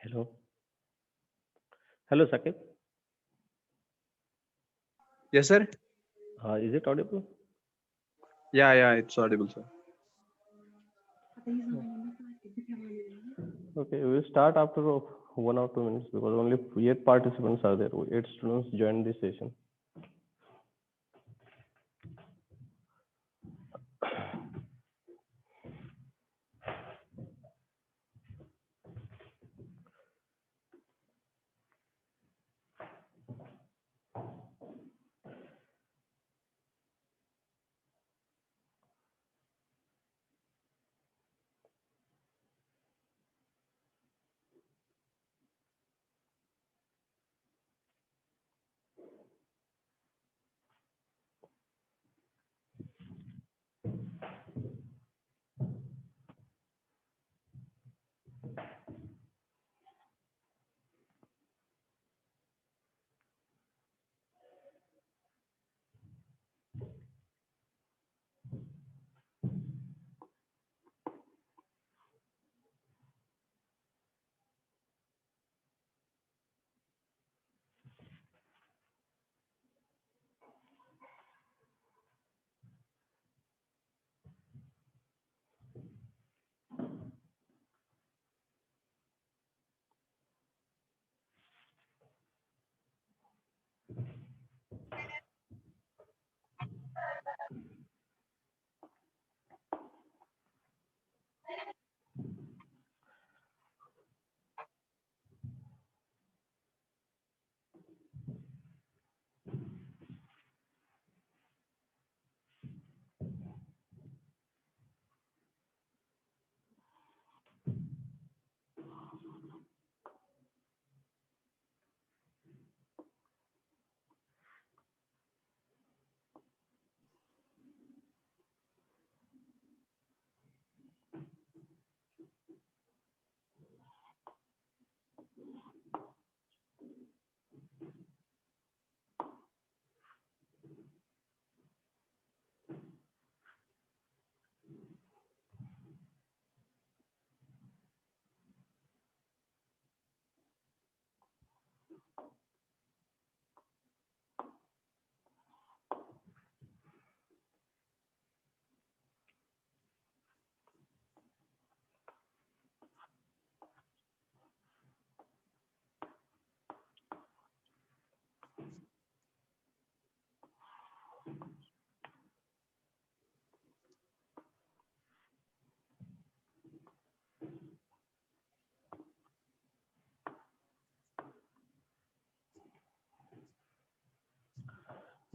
Hello. Hello, Sakib. Yes, sir. Is it audible? Yeah, it's audible, sir. Okay, we'll start after 1 or 2 minutes because only 8 participants are there. 8 students joined this session.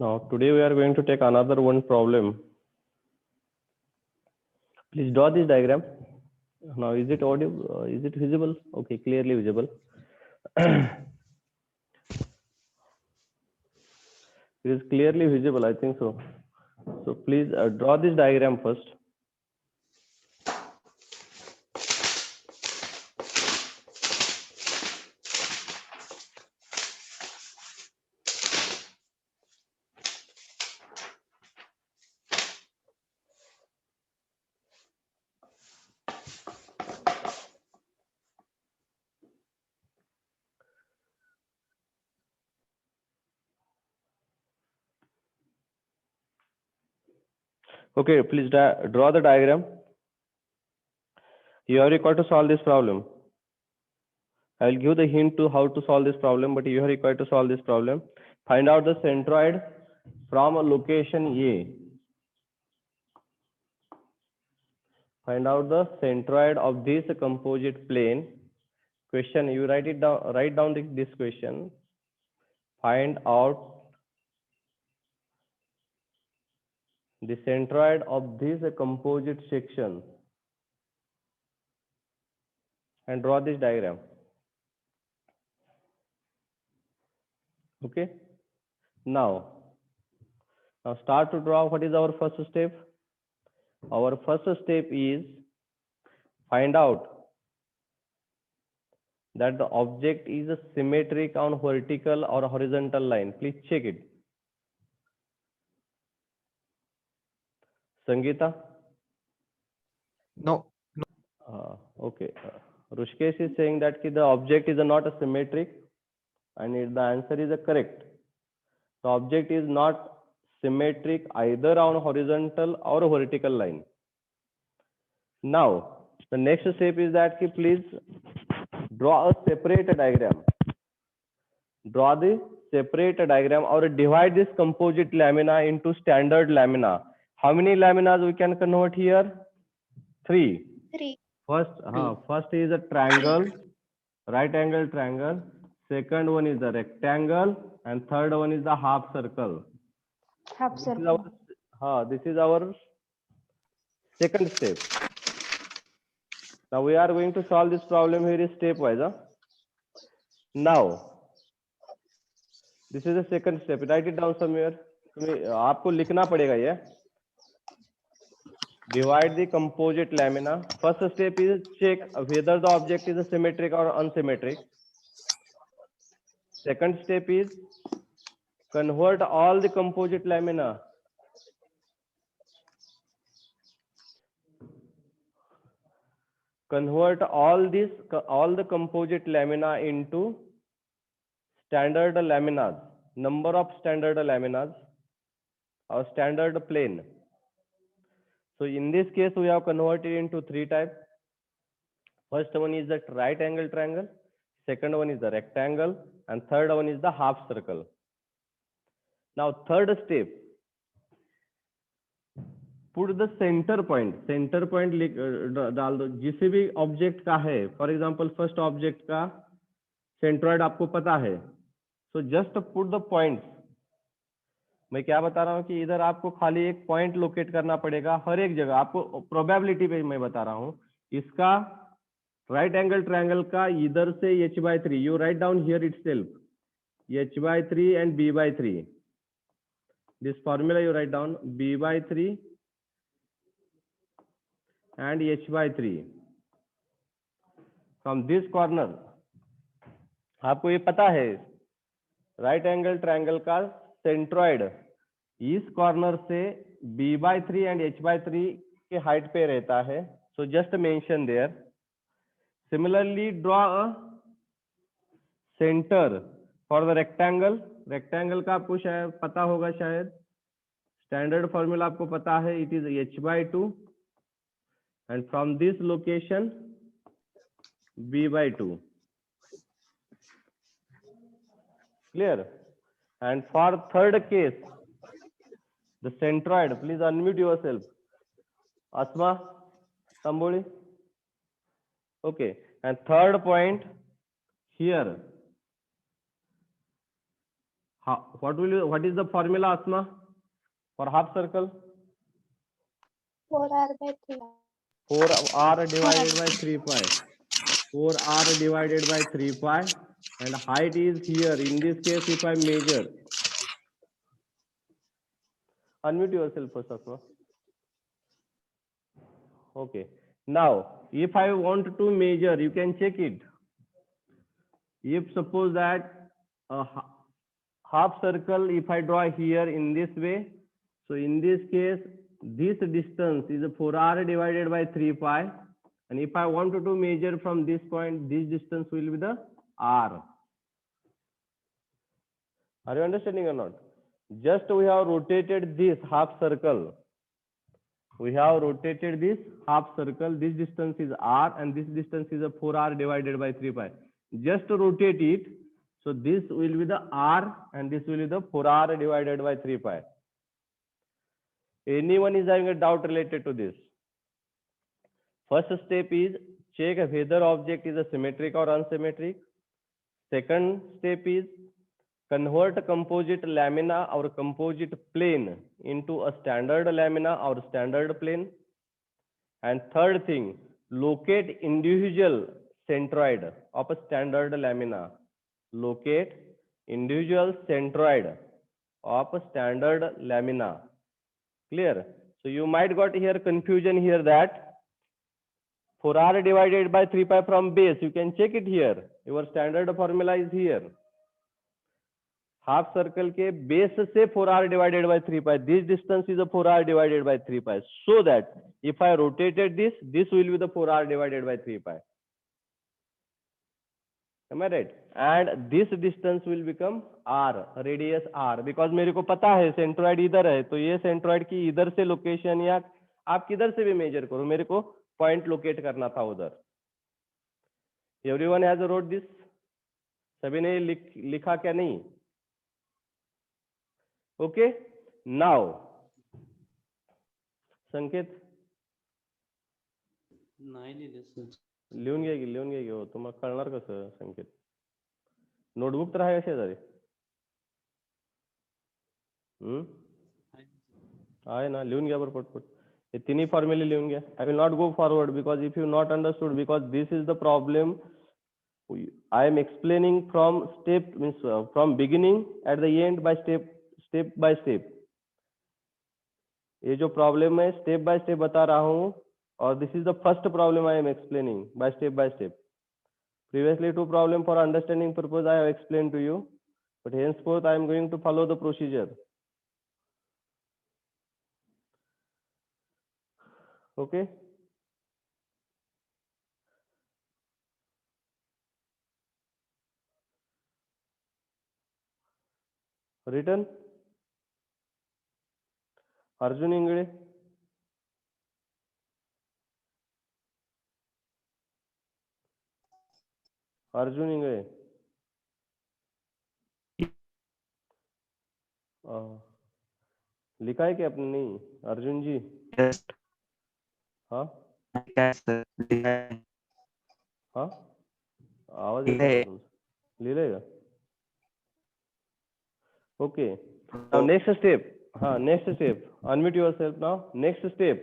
Now, today we are going to take another one problem. Please draw this diagram. Now, is it audible? Is it visible? Okay, clearly visible. It is clearly visible, I think so. So please draw this diagram first. Okay, please draw the diagram. You are required to solve this problem. I will give the hint to how to solve this problem, but you are required to solve this problem. Find out the centroid from a location A. Find out the centroid of this composite plane. Question, you write it down, write down this question. Find out the centroid of this composite section and draw this diagram. Okay. Now start to draw. What is our first step? Our first step is find out that the object is symmetric on vertical or horizontal line. Please check it. Sangeeta? No. Okay. Rushkesh is saying that the object is not a symmetric, and the answer is correct. The object is not symmetric either on horizontal or vertical line. Now, the next step is that please draw a separate diagram. Draw the separate diagram or divide this composite lamina into standard lamina. How many laminas we can convert here? 3. 3. First is a triangle, right angle triangle. Second one is the rectangle, and third one is the half circle. Half circle. This is our second step. Now we are going to solve this problem here stepwise. Now, this is the second step. Write it down somewhere. आपको लिखना पड़ेगा ये. Divide the composite lamina. First step is check whether the object is symmetric or unsymmetric. Second step is convert all the composite lamina. Convert all the composite lamina into standard laminas. Number of standard laminas or standard plane. So in this case, we have converted into 3 types. First one is the right angle triangle, second one is the rectangle, and third one is the half circle. Now third step, put the center point. Center point डाल दो जिसे भी object का है. For example first object का centroid आपको पता है. So just put the points. मैं क्या बता रहा हूँ कि इधर आपको खाली एक पॉइंट लोकेट करना पड़ेगा हर एक जगह. आपको प्रोबेबिलिटी पे मैं बता रहा हूँ. इसका राइट एंगल ट्रायंगल का इधर से h/3 you write down here itself h/3 and b/3. This formula you write down b/3 and h/3 from this corner. आपको ये पता है राइट एंगल ट्रायंगल का सेंट्रॉइड इस कॉर्नर से b/3 and h/3 के हाइट पे रहता है. So just mention there. Similarly draw a centre for the rectangle. Rectangle का आपको शायद पता होगा, शायद स्टैंडर्ड फॉर्मूला आपको पता है. It is h/2 and from this location b/2. Clear? And for third case, the centroid, please unmute yourself. Asma Tamboli. Okay. And third point here. What is the formula, Asma, for half circle? 4r/3. 4r divided by 3 pi. 4r divided by 3 pi. And height is here. In this case, if I measure, unmute yourself first, Asma. Okay. Now, if I want to measure, you can check it. If suppose that a half circle, if I draw here in this way, so in this case, this distance is 4r divided by 3 pi. And if I wanted to measure from this point, this distance will be the r. Are you understanding or not? Just we have rotated this half circle. We have rotated this half circle. This distance is r and this distance is 4r divided by 3 pi. Just rotate it. So this will be the r and this will be the 4r divided by 3 pi. Anyone is having a doubt related to this? First step is check whether object is symmetric or unsymmetric. Second step is convert composite lamina or composite plane into a standard lamina or standard plane. And third thing, locate individual centroid of a standard lamina. Locate individual centroid of a standard lamina. Clear? So you might got here confusion here that 4r divided by 3 pi from base. You can check it here. Your standard formula is here. Half circle के base से 4r divided by 3 pi. This distance is 4r divided by 3 pi. So that if I rotated this, this will be the 4r divided by 3 pi. Am I right? And this distance will become r, radius r, because मेरे को पता है centroid इधर है, तो ये centroid की इधर से लोकेशन, या आप किधर से भी मेजर करो, मेरे को पॉइंट लोकेट करना था उधर. Everyone has wrote this? सभी ने लिखा क्या नहीं? ओके. नाउ संकेत नाही लिहिले सर. लिहून घ्या हो. तुम्हाला कळणार कसं संकेत? नोटबुक तर आहे का शेजारी? आहे ना, लिहून घ्या बरं पटपट. हे तिन्ही फॉर्म्युले लिहून घ्या. I will not go forward because if you not understood, because this is the problem I am explaining from step, means from beginning at the end by step by step. ये जो प्रॉब्लम है step by step बता रहा हूँ, और this is the first problem I am explaining by step. Previously two problem for understanding purpose I have explained to you, but henceforth I am going to follow the procedure. Okay. Written. Arjun Ingre. Arjun Ingale. लिखा है क्या आपने? नहीं अर्जुन जी. Yes. हाँ Yes, sir. हाँ आवाज येत नाही तुमचा. लिहिलंय का? Okay. Now next step. Next step. Unmute yourself now. Next step.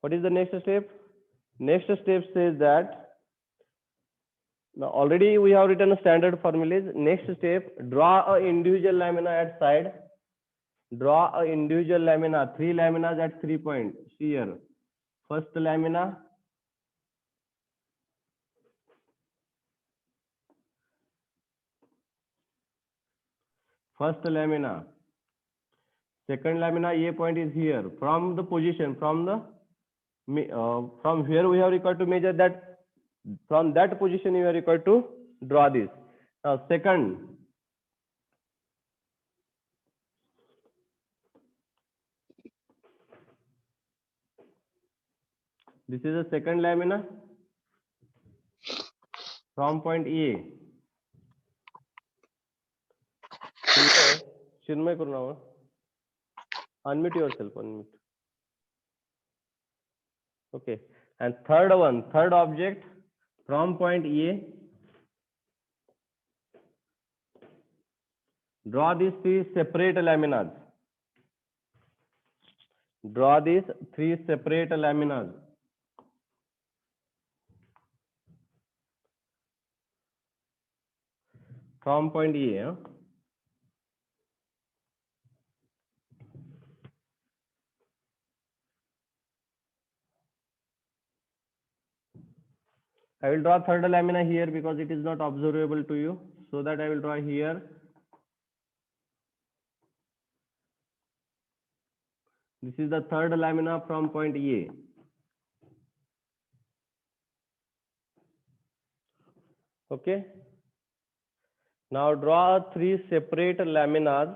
What is the next step? Next step says that now already we have written standard formulas. Next step, draw a individual lamina at side. Draw a individual lamina, 3 laminas at 3 points. See here. First lamina. First lamina. Second lamina, A point is here. From the position, from here we have required to measure that. From that position you are required to draw this. Now second, this is the second lamina from point A. Chinmay Kurnawa, unmute yourself. Unmute. Okay. And third object from point A. Draw these 3 separate laminas. Draw these 3 separate laminas. From point A. I will draw third lamina here because it is not observable to you. So that I will draw here. This is the third lamina from point A. Okay. Now draw 3 separate laminas.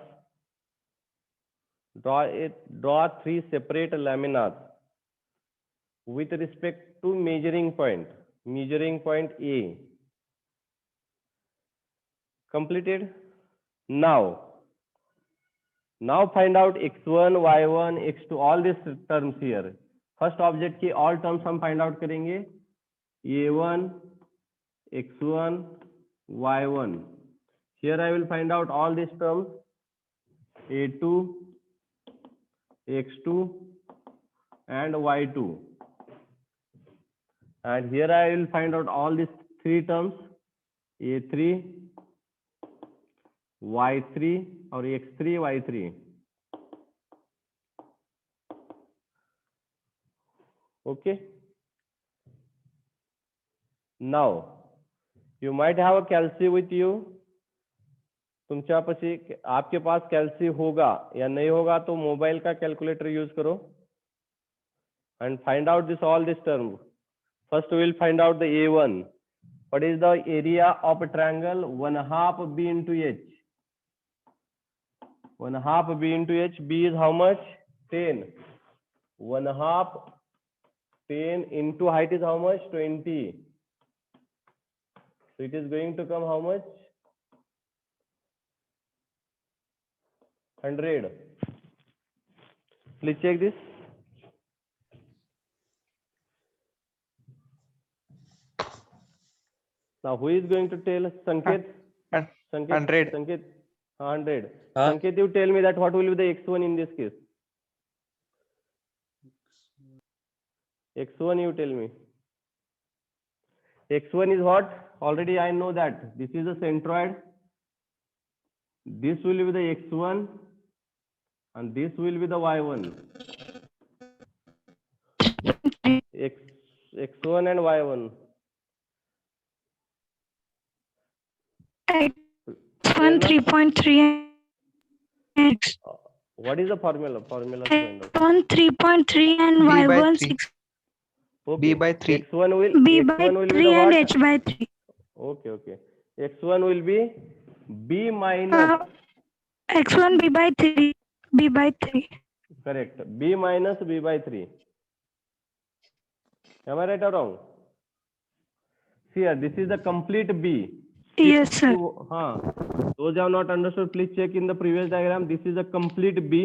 Draw 3 separate laminas with respect to measuring point. Measuring point A. Completed. Now find out x1, y1, x2, all these terms here. First object की all terms हम find out करेंगे. a1, x1, y1. Here I will find out all these terms. a2, x2, and y2. And here I will find out all these 3 terms. a3, y3 or x3, y3. Okay. Now you might have a calci with you. तुमच्यापाशी आपके पास कैल्सी होगा या नहीं होगा तो mobile का calculator use करो and find out all this term. First we will find out the a1. What is the area of a triangle? 1/2 B into H. 1/2 B into H. B is how much? 10. 1/2 10 into height is how much? 20. So it is going to come how much? 100. Please check this. Now who is going to tell? Sanket? Sanket? 100. Sanket? 100. Huh? Sanket, you tell me that what will be the x1 in this case? X1 you tell me. X1 is what? Already I know that. This is the centroid. This will be the x1 and this will be the y1. X1 and y1. X1 3.3 X. What is the formula? Formula to find out. X1 3.3 and B by Y1 3. 6. Okay. B by 3. X1 will B by X1 will be 3 the and what? H by 3. Okay, okay. X1 will be B minus. X1 B by 3. B by 3. Correct. B minus B by 3. Am I right or wrong? See here, this is the complete B. Yes, sir. Those who have not understood, please check in the previous diagram. This is a complete B.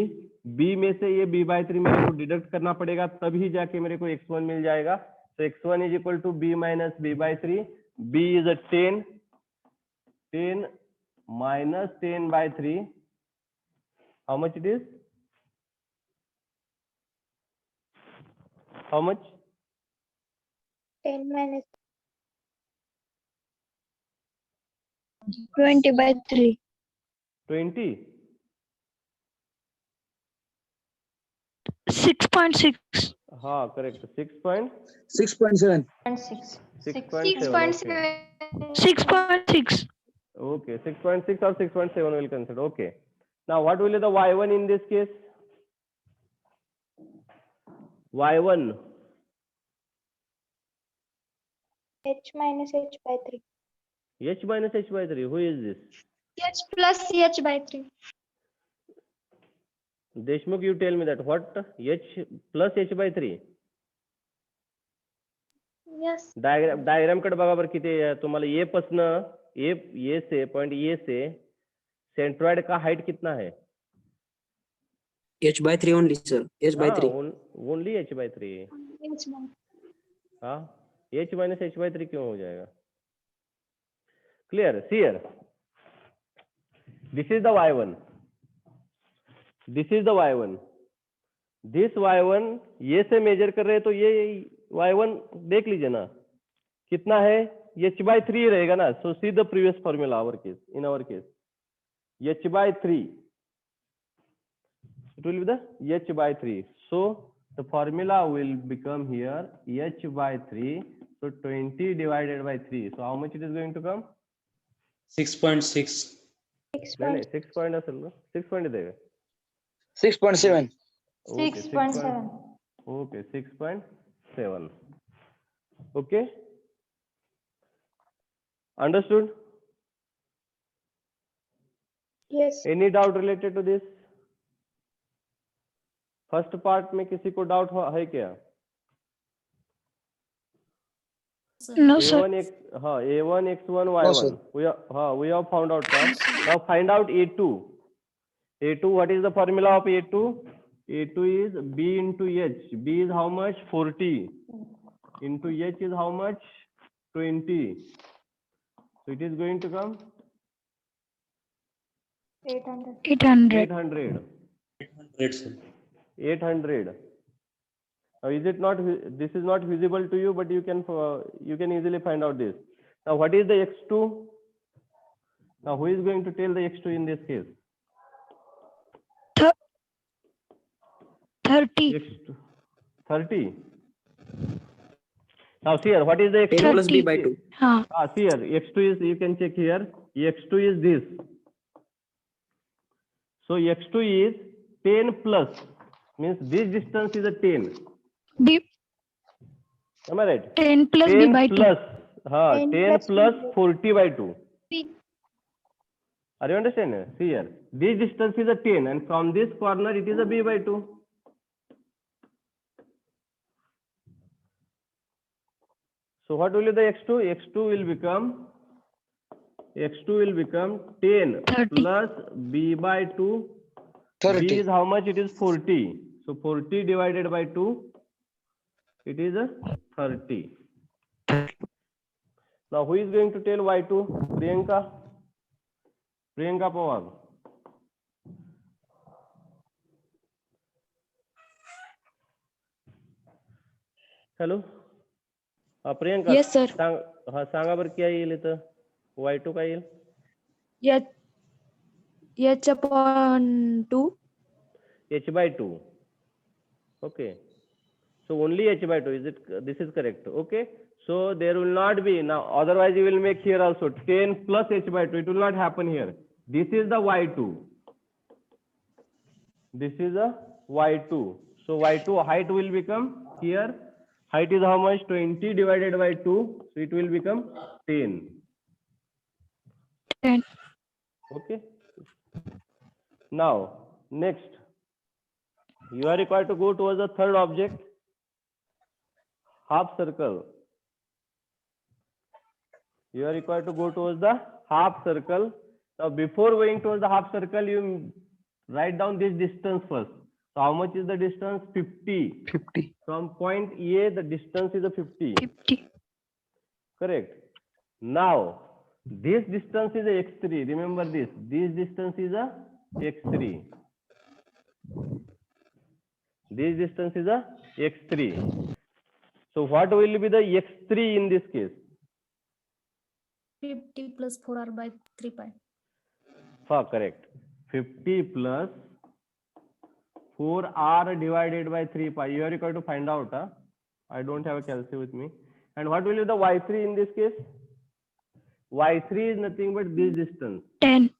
B में से ये B by 3 मेरे को deduct करना पड़ेगा, तभी जाके मेरे को x1 मिल जाएगा. So x1 is equal to B minus B by 3. B is a 10. 10 minus 10 by 3. How much it is? How much? 10 minus 20 by 3. 20. 6.6. Correct. 6.7. 6.7. 6.7. 6.6. Okay, 6.6 or 6.7 will consider. Okay. Now, what will be the y1 in this case? Y1. H minus H by 3. H minus H by 3. Who is this? H plus H by 3. Deshmukh, you tell me that. What? H plus H by 3. Yes. Diagram कडे बघा बरं किती आहे. तुम्हाला ए पासन ए से point A से centroid का हाइट कितना है? H by 3 only, sir. H by 3. Only H by 3. H by. हाँ, H minus H by 3 क्यों हो जाएगा? Clear? See here. This is the y1. This is the y1. This y1 ये से मेजर कर रहे हैं तो ये y1 देख लीजिए ना कितना है? H by 3 रहेगा ना. So see the previous formula our case. In our case, H by 3. It will be the H by 3. So the formula will become here H by 3. So 20 divided by 3. So how much it is going to come? 6.6. नहीं 6 point असेल ना. 6 point देगा. 6.7. Okay, 6.7. Okay, 6.7. Okay. Understood? Yes. Any doubt related to this? First part में किसी को doubt है क्या? No, sir. A1 x1 y1. sir. We have found out now. Now find out A2. A2, what is the formula of A2? A2 is B into H. B is how much? 40. Into H is how much? 20. So it is going to come 800. 800. 800, sir. 800. Now, is it not? This is not visible to you, but you can easily find out this. Now, what is the x2? Now, who is going to tell the x2 in this case? 30. X2, 30. Now, see here. What is the 10 x2? plus B by 2. See here. X2 is, you can check here. X2 is this. So x2 is 10 plus. Means this distance is a 10. B. Am I right? 10 plus B 10 by 2. plus 10 plus 40 by 2. Are you understand? See here, this distance is a 10 and from this corner it is a b by 2. So what will be the x2? x2 will become 10 30. plus b by 2. B 30. is how much? It is 40. So 40 divided by 2, it is a 30. Now who is going to tell y2? Priyanka Pawar. Hello. Priyanka. Yes, sir. सांगा बरं क्या येईल इथं y2 काय येईल? H upon 2. H by 2. Okay. So only H by 2. This is correct. Okay. So there will not be now. Otherwise, you will make here also 10 plus H by 2. It will not happen here. This is the y2. This is a y2. So y2 height will become here. Height is how much? 20 divided by 2. So it will become 10. 10. Okay. Now next, you are required to go towards the third object, half circle. You are required to go towards the half circle. Now before going towards the half circle, you write down this distance first. So how much is the distance? 50. 50. From point A, the distance is a 50. 50. Correct. Now this distance is a x3. Remember this. This distance is a x3. This distance is a x3. So what will be the x3 in this case? 50 plus 4r by 3 pi. Correct. 50 plus 4r divided by 3 pi. You are required to find out. I don't have a calculator with me. And what will be the y3 in this case? Y3 is nothing but this distance. 10.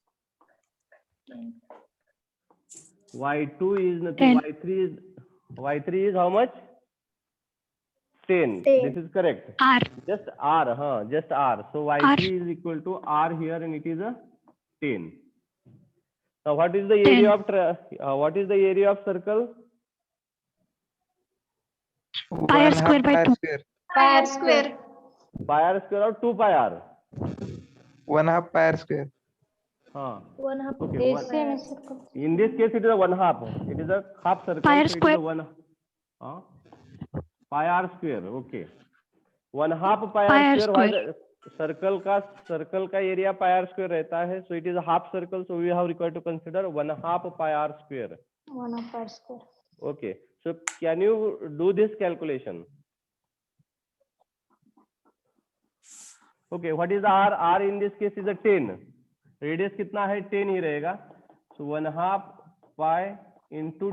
Y2 is nothing. 10. Y3 is how much? 10. This is correct. R. Just R, just R. So y3 is equal to R here, and it is a 10. Now what is the area of circle? Pi r square by 2. Pi r square. Pi r square or 2 pi r? 1/2 pi r square. 1/2. Okay. In this case, it is a 1/2. It is a half circle. Pi r so square. It is a pi r square. Okay. 1/2 pi Pi r r square. square. Circle का area pi r square रहता है. So it is a half circle. So we have required to consider 1/2 pi r square. 1/2 pi r square. Okay. So can you do this calculation? Okay. What is R? R in this case is a 10. Radius कितना है? 10 ही रहेगा. So 1/2 pi into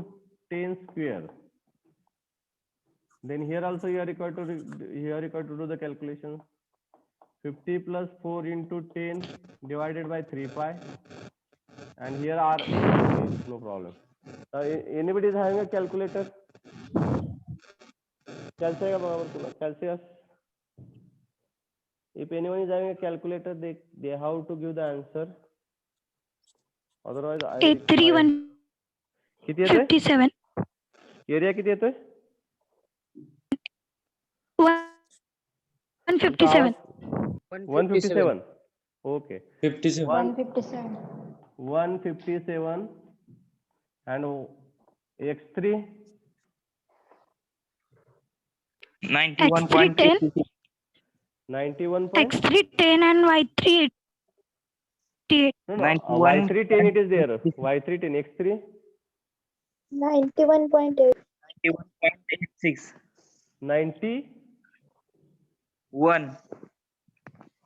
10 square. Then here also you are required to do the calculation. 50 plus 4 into 10 divided by 3 pi. And here are no problem. Anybody is having a calculator? Calculus. If anyone is having a calculator, they have to give the answer. Otherwise, 831. किती येतोय? 57. Area किती येतोय? 157. 157. Okay. 57. 157 and x3 X3 10. 91. X3 10 and Y3 88. No, y3 10 it is there. Y3 10, x3 91.8. 91.86. 90. 1.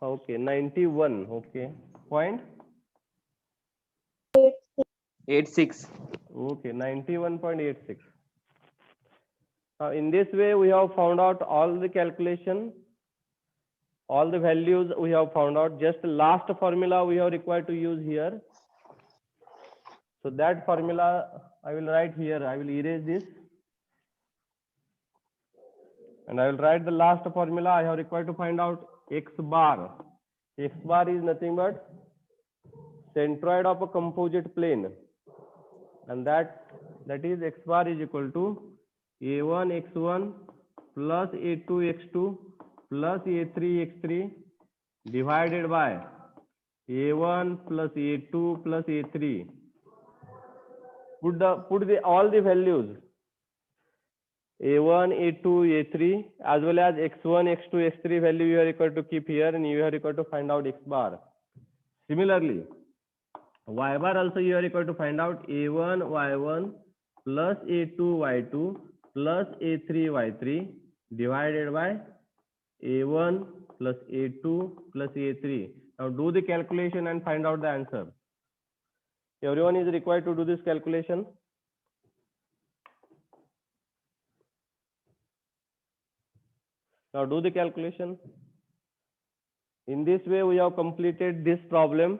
Okay, 91. Okay, point 86. Okay, 91.86. Now in this way we have found out all the calculation, all the values we have found out. Just the last formula we have required to use here. So that formula I will write here. I will erase this and I will write the last formula I have required to find out x bar is nothing but centroid of a composite plane, and that is x bar is equal to a1 x1 plus a2 x2 plus a3 x3 divided by a1 plus a2 plus a3. Put all the values a1 a2 a3 as well as x1 x2 x3 value you are equal to keep here, and you are equal to find out x bar. Similarly, y bar also you are equal to find out a1 y1 plus a2 y2 plus a3 y3 divided by a1 plus a2 plus a3. Now do the calculation and find out the answer. Everyone is required to do this calculation. Now do the calculation. In this way we have completed this problem.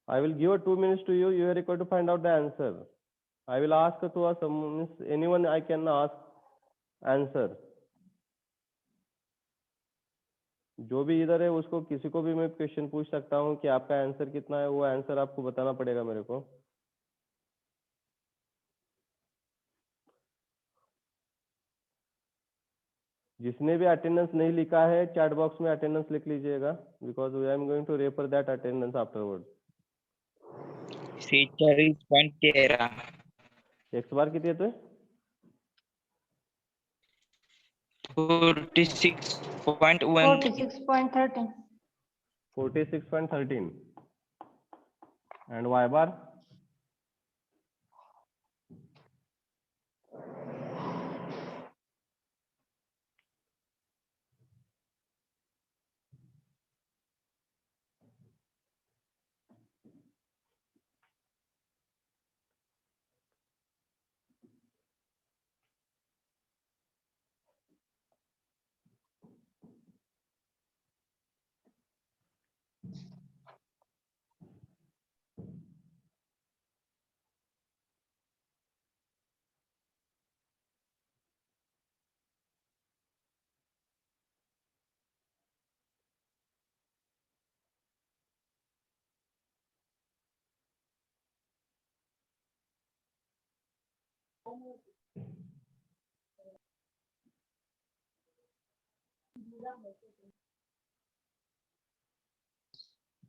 I will give 2 minutes to you. You are required to find out the answer. I will ask to anyone I can ask answer. जो भी इधर है उसको किसी को भी मैं question पूछ सकता हूँ कि आपका आंसर कितना है, वो आंसर आपको बताना पड़ेगा मेरे को. जिसने भी अटेंडेंस नहीं लिखा है चैट बॉक्स में अटेंडेंस लिख लीजिएगा, because we am going to refer that attendance afterward. Feature is 0.13. X bar कितनी है तो 46.1. 46.13. 46.13 and y bar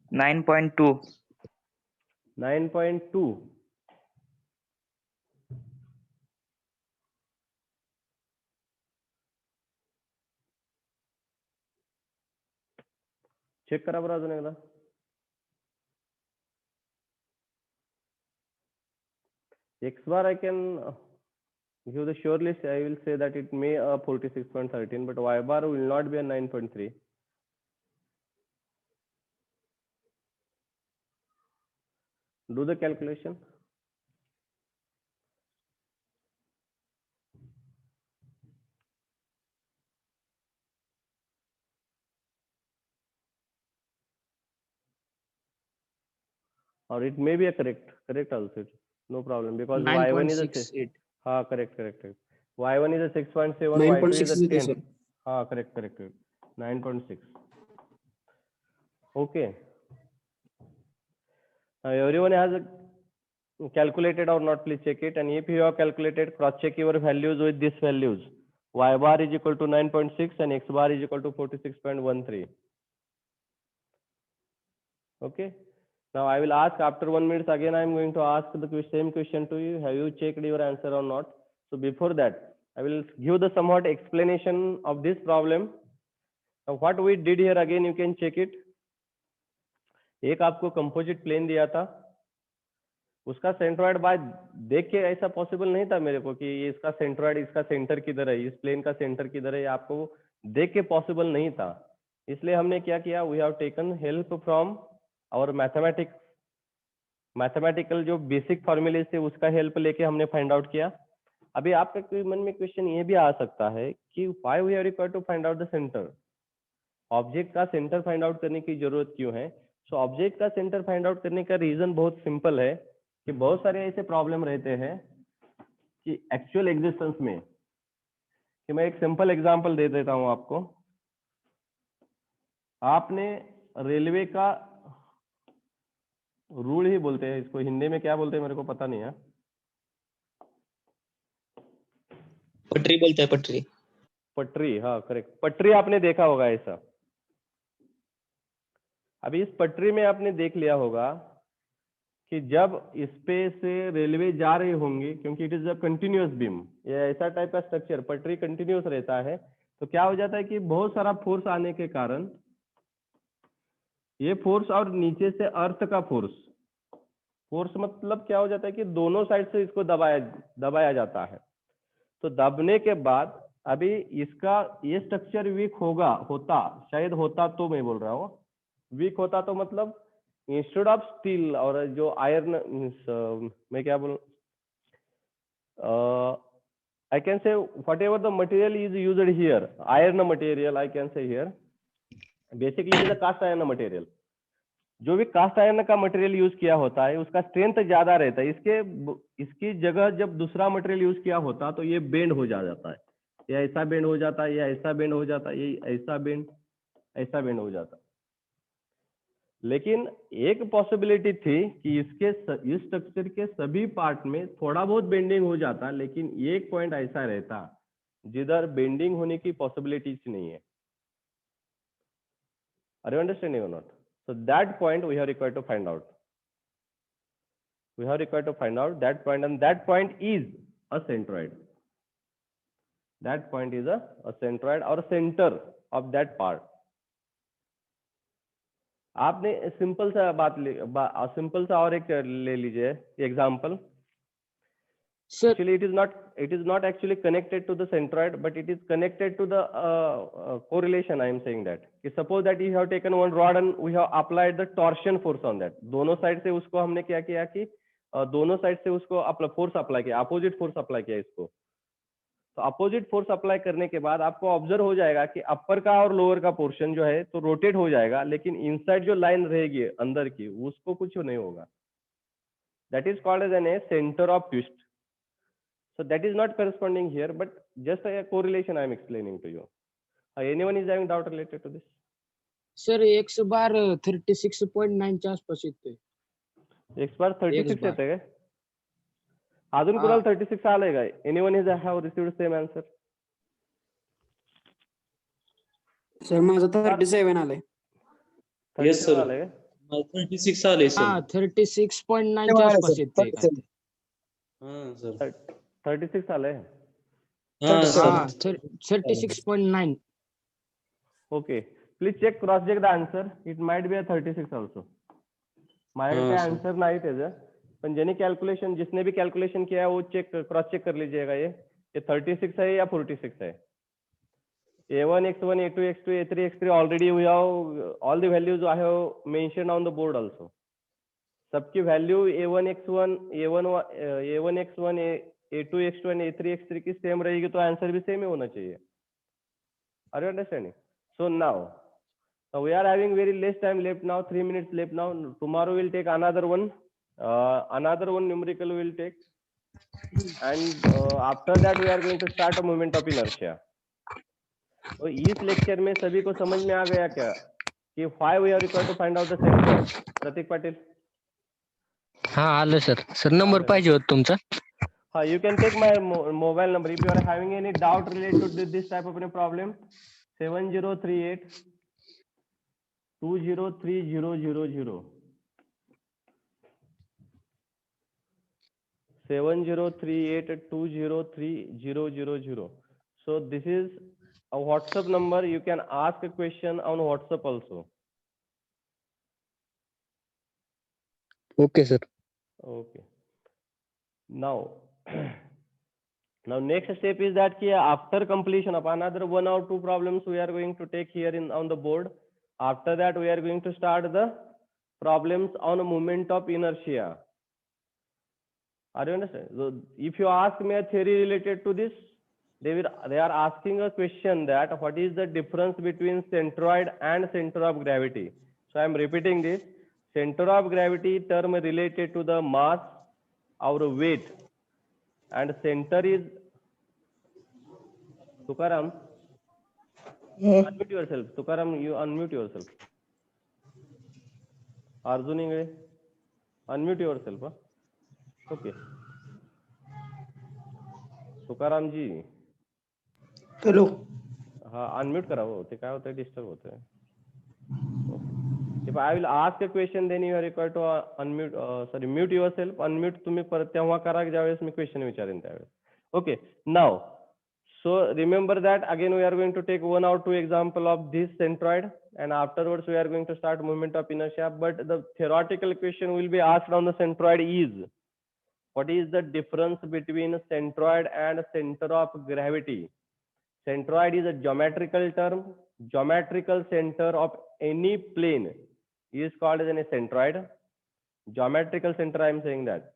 Nine point two. 9.2. Check करा बरं अजून एकदा. X bar I can give the sure list. I will say that it may a 46.13, but y bar will not be a 9.3. Do the calculation. Or it may be a correct also. No problem, because y1 is a 9.68. correct. Y1 is a 6.7, 9.6 y2 is a is 10. sir. Correct. 9.6. Okay. Now everyone has calculated or not, please check it. And if you have calculated, cross check your values with these values. Y bar is equal to 9.6 and x bar is equal to 46.13. Okay. Now I will ask after 1 minute again. I am going to ask the same question to you. Have you checked your answer or not? So before that, I will give the somewhat explanation of this problem. Now what we did here, again you can check it. एक आपको composite plane दिया था, उसका centroid bye देख के ऐसा possible नहीं था मेरे को कि ये इसका सेंट्रोइड इसका सेंटर किधर है, इस प्लेन का सेंटर किधर है, आपको देख के पॉसिबल नहीं था. इसलिए हमने क्या किया, we have taken help from our mathematical जो बेसिक फॉर्मूले थे उसका हेल्प लेके हमने फाइंड आउट किया. अभी आपके कोई मन में क्वेश्चन ये भी आ सकता है कि why we are required to find out the centre, object का सेंटर फाइंड आउट करने की जरूरत क्यों है? सो ऑब्जेक्ट का सेंटर फाइंड आउट करने का रीजन बहुत सिंपल है कि बहुत सारे ऐसे प्रॉब्लम रहते हैं कि एक्चुअल एग्जिस्टेंस में, कि मैं एक सिंपल एग्जांपल दे देता हूं आपको। आपने रेलवे का रूल ही बोलते हैं इसको, हिंदी में क्या बोलते हैं मेरे को पता नहीं है। पटरी बोलते हैं, पटरी। पटरी, हाँ करेक्ट, पटरी आपने देखा होगा ऐसा। अभी इस पटरी में आपने देख लिया होगा कि जब इस पे से रेलवे जा रही होंगी, क्योंकि it is a continuous beam, ये ऐसा टाइप का स्ट्रक्चर, पटरी कंटिन्यूअस रहता है, तो क्या हो जाता है कि बहुत सारा फोर्स आने के कारण ये फोर्स और नीचे से अर्थ का फोर्स, फोर्स मतलब क्या हो जाता है कि दोनों साइड से इसको दबाया जाता है। तो दबने के बाद अभी इसका ये स्ट्रक्चर वीक शायद होता तो मैं बोल रहा हूँ वीक होता, तो मतलब इंस्टेड ऑफ स्टील और जो आयरन, मैं क्या बोलूं, I can say whatever the material is used here, iron material I can say here, basically it is a cast iron material. जो भी कास्ट आयरन का मटेरियल यूज किया होता है उसका स्ट्रेंथ ज्यादा रहता है, इसकी जगह जब दूसरा मटेरियल यूज किया होता तो ये बेंड हो जाता है, या ऐसा बेंड हो जाता है, या ऐसा बेंड हो जाता है, ये ऐसा बेंड हो जाता। लेकिन एक पॉसिबिलिटी थी कि इस स्ट्रक्चर के सभी पार्ट में थोड़ा बहुत बेंडिंग हो जाता, लेकिन एक पॉइंट ऐसा रहता जिधर बेंडिंग होने की पॉसिबिलिटीज नहीं है। आर यू अंडरस्टैंडिंग और not? So that point we are required to find out. We are required to find out that point, and that point is a centroid. That point is a centroid or center of that part. आपने simple सा simple सा और एक ले लीजिए example. Sir, Actually, it is not actually connected to the centroid, but it is connected to the correlation. I am saying that. Suppose that you have taken one rod and we have applied the torsion force on that. दोनों side से उसको हमने क्या किया कि दोनों side से उसको फोर्स अप्लाई किया, अपोजिट फोर्स अप्लाई किया इसको। तो अपोजिट फोर्स अप्लाई करने के बाद आपको ऑब्जर्व हो जाएगा कि अपर का और लोअर का पोर्शन जो है तो रोटेट हो जाएगा, लेकिन इनसाइड जो लाइन रहेगी अंदर की उसको कुछ नहीं होगा। That is called as an centre of twist. So that is not corresponding here, but just a correlation I am explaining to you. Anyone is having doubt related to this? sir, X bar 36.9 च्या आसपास येते. X bar 36 bar. येते काय? अजून कुणाला 36 आलंय काय? Anyone has have received same answer? Sir माझं 37 आलंय. Yes, sir. आलंय काय? 36 आले सर. हा 36.9 च्या आसपास येते काय? हां सर. 36 आलंय. हां सर. हा 36.9. Okay. Please check, cross check the answer. It might be a 36 also. माझ्याकडे हाँ, आंसर नहीं थे, पर जिसने भी कैलकुलेशन किया है वो क्रॉस चेक कर लीजिएगा, ये 36 है या 46 है। A1, X1, A2, X2, A3, X3 already we have all the values I have mentioned on the board also. सबकी value A1, X1, A1, X1, A2, X2 and A3, X3 की same रहेगी, तो आंसर भी same ही होना चाहिए। Are you understanding? So now we are having very less time left now, 3 minutes left now. Tomorrow we'll take another one numerical we'll take, and after that we are going to start a movement of inertia. तो इस lecture में सभी को समझ में आ गया क्या कि why we are required to find out the center? प्रतीक पाटिल? हाँ आलं सर. सर नंबर पाहिजे होता तुमचा. हाँ, you can take my mobile number if you are having any doubt related to this type of a problem. 7038 203000. 7038 203000. So this is a WhatsApp number. You can ask a question on WhatsApp also. Okay sir. Okay. Now next step is that after completion of another 1 or 2 problems we are going to take here on the board. After that we are going to start the problems on movement of inertia. Are you understand? So if you ask me a theory related to this, they are asking a question that what is the difference between centroid and center of gravity. So I am repeating this. Center of gravity term related to the mass or weight, and center is Tukaram. Unmute yourself. Tukaram, you unmute yourself. Arjun Ingre, unmute yourself. Huh? Okay. Tukaram ji hello. हा unmute करा हो, ते काय होतं disturb होतंय. If I will ask a question, then you are required to unmute, mute yourself. Unmute तुम्ही परत तेव्हा करा ज्यावेळेस मी क्वेश्चन विचारेन त्यावेळेस. Okay, now, so remember that again we are going to take 1 or 2 example of this centroid, and afterwards we are going to start movement of inertia. But the theoretical question will be asked on the centroid is, what is the difference between centroid and center of gravity? Centroid is a geometrical term. Geometrical center of any plane is called as a centroid. Geometrical center, I am saying that.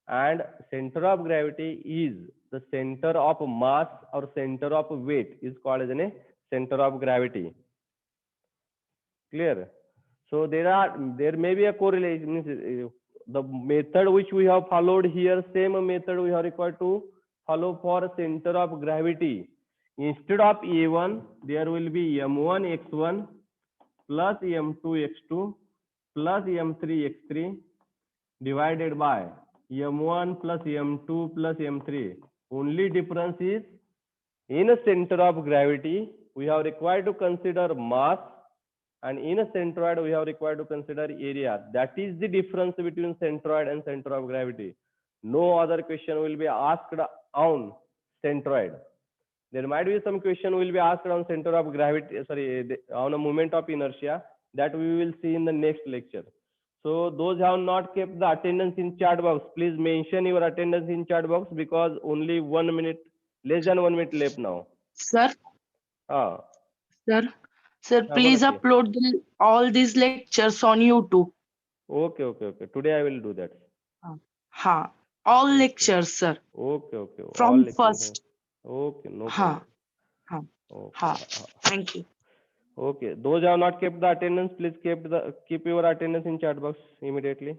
And center of gravity is the center of mass or center of weight is called as a center of gravity. Clear? So there may be a correlation. The method which we have followed here, same method we are required to follow for center of gravity. Instead of A1, there will be M1 x1 plus M2 x2 plus M3 x3 divided by M1 plus M2 plus M3. Only difference is in a center of gravity, we have required to consider mass, and in a centroid, we have required to consider area. That is the difference between centroid and center of gravity. No other question will be asked on centroid. There might be some question will be asked on center of gravity, on a moment of inertia, that we will see in the next lecture. So those who have not kept the attendance in chat box, please mention your attendance in chat box, because only 1 minute, less than 1 minute left now. Sir, Ah, sir, please बोला की. upload all these lectures on YouTube. Okay. Today I will do that. Ha, all lectures, sir. Okay. From All lectures. first. Okay, no Ha, problem. ha, Okay. ha. Thank you. Okay. Those who have not kept the attendance, please keep your attendance in chat box immediately.